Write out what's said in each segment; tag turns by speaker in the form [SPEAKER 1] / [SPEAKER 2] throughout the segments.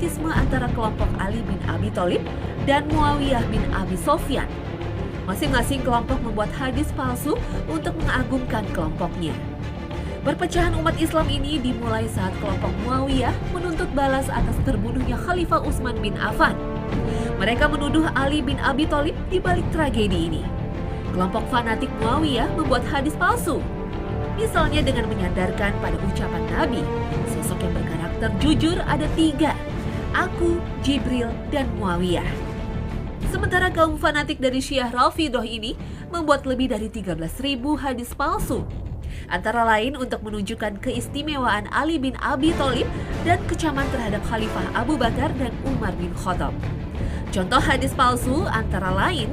[SPEAKER 1] fanatisme antara kelompok Ali bin Abi Thalib dan Muawiyah bin Abi Sofyan. Masing-masing kelompok membuat hadis palsu untuk mengagungkan kelompoknya. Perpecahan umat Islam ini dimulai saat kelompok Muawiyah menuntut balas atas terbunuhnya Khalifah Utsman bin Affan. Mereka menuduh Ali bin Abi Thalib di balik tragedi ini. Kelompok fanatik Muawiyah membuat hadis palsu. Misalnya dengan menyandarkan pada ucapan Nabi, sosok yang berkarakter jujur ada 3, aku, Jibril, dan Muawiyah. Sementara kaum fanatik dari Syiah Rafidhah ini membuat lebih dari 13.000 hadis palsu. Antara lain untuk menunjukkan keistimewaan Ali bin Abi Thalib dan kecaman terhadap Khalifah Abu Bakar dan Umar bin Khattab. Contoh hadis palsu antara lain,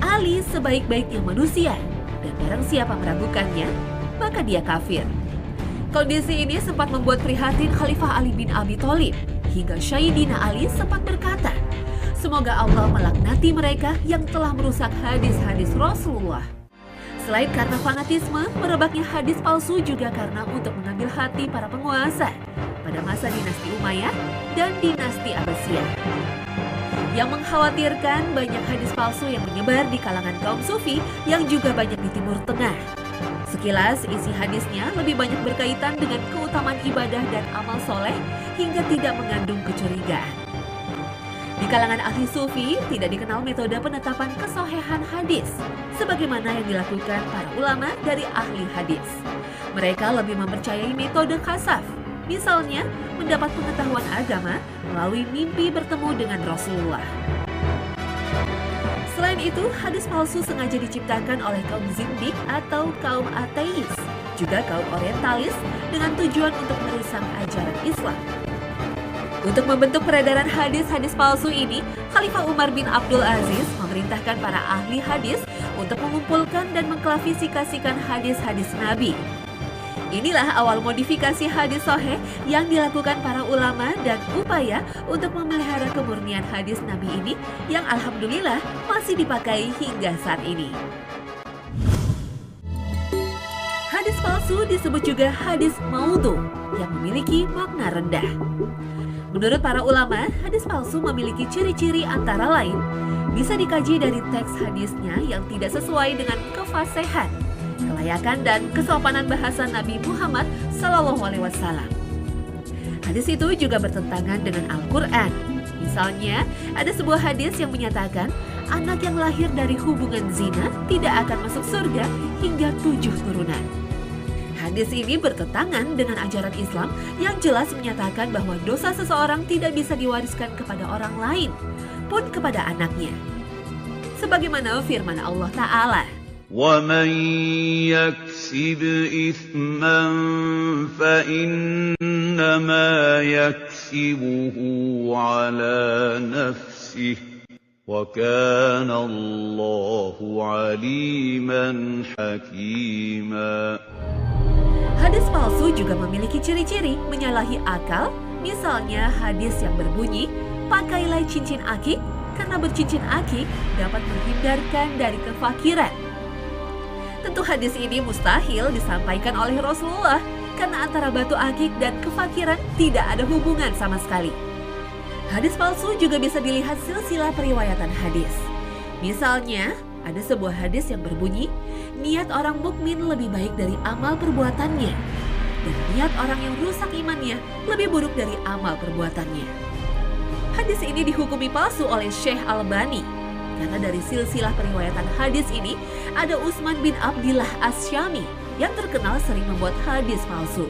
[SPEAKER 1] Ali sebaik-baiknya manusia, dan barang siapa meragukannya, maka dia kafir. Kondisi ini sempat membuat prihatin Khalifah Ali bin Abi Thalib, hingga Sayyidina Ali sempat berkata, semoga Allah melaknati mereka yang telah merusak hadis-hadis Rasulullah. Selain karena fanatisme, merebaknya hadis palsu juga karena untuk mengambil hati para penguasa pada masa dinasti Umayyah dan dinasti Abbasiyah. Yang mengkhawatirkan banyak hadis palsu yang menyebar di kalangan kaum sufi yang juga banyak di Timur Tengah. Sekilas isi hadisnya lebih banyak berkaitan dengan keutamaan ibadah dan amal soleh hingga tidak mengandung kecurigaan. Di kalangan ahli sufi tidak dikenal metode penetapan kesohihan hadis sebagaimana yang dilakukan para ulama dari ahli hadis. Mereka lebih mempercayai metode kasaf, misalnya mendapat pengetahuan agama melalui mimpi bertemu dengan Rasulullah. Selain itu, hadis palsu sengaja diciptakan oleh kaum zindik atau kaum ateis, juga kaum orientalis dengan tujuan untuk merusak ajaran Islam. Untuk membentuk peredaran hadis-hadis palsu ini, Khalifah Umar bin Abdul Aziz memerintahkan para ahli hadis untuk mengumpulkan dan mengklasifikasikan hadis-hadis Nabi. Inilah awal modifikasi hadis sahih yang dilakukan para ulama dan upaya untuk memelihara kemurnian hadis Nabi ini yang alhamdulillah masih dipakai hingga saat ini. Hadis palsu disebut juga hadis maudhu yang memiliki makna rendah. Menurut para ulama, hadis palsu memiliki ciri-ciri antara lain bisa dikaji dari teks hadisnya yang tidak sesuai dengan kefasihan, kelayakan dan kesopanan bahasa Nabi Muhammad SAW. Hadis itu juga bertentangan dengan Al-Quran. Misalnya, ada sebuah hadis yang menyatakan anak yang lahir dari hubungan zina tidak akan masuk surga hingga 7 turunan. Hadis ini bertentangan dengan ajaran Islam yang jelas menyatakan bahwa dosa seseorang tidak bisa diwariskan kepada orang lain, pun kepada anaknya. Sebagaimana firman Allah Ta'ala,
[SPEAKER 2] وَمَنْ يَكْسِبْ إِثْمًا فَإِنَّمَا يَكْسِبُهُ عَلَى نَفْسِهِ وَكَانَ اللَّهُ عَلِيمًا حَكِيمًا.
[SPEAKER 1] Hadis palsu juga memiliki ciri-ciri menyalahi akal, misalnya hadis yang berbunyi, pakailah cincin akik karena bercincin akik dapat menghindarkan dari kefakiran. Tentu hadis ini mustahil disampaikan oleh Rasulullah karena antara batu akik dan kefakiran tidak ada hubungan sama sekali. Hadis palsu juga bisa dilihat silsilah periwayatan hadis. Misalnya, ada sebuah hadis yang berbunyi, niat orang mukmin lebih baik dari amal perbuatannya, dan niat orang yang rusak imannya lebih buruk dari amal perbuatannya. Hadis ini dihukumi palsu oleh Syekh Albani, karena dari silsilah periwayatan hadis ini ada Utsman bin Abdillah Asy-Syami yang terkenal sering membuat hadis palsu.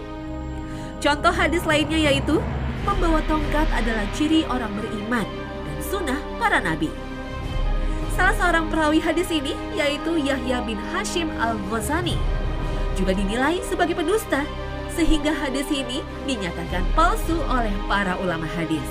[SPEAKER 1] Contoh hadis lainnya yaitu, membawa tongkat adalah ciri orang beriman dan sunnah para nabi. Salah seorang perawi hadis ini yaitu Yahya bin Hashim al-Ghazani juga dinilai sebagai pendusta, sehingga hadis ini dinyatakan palsu oleh para ulama hadis.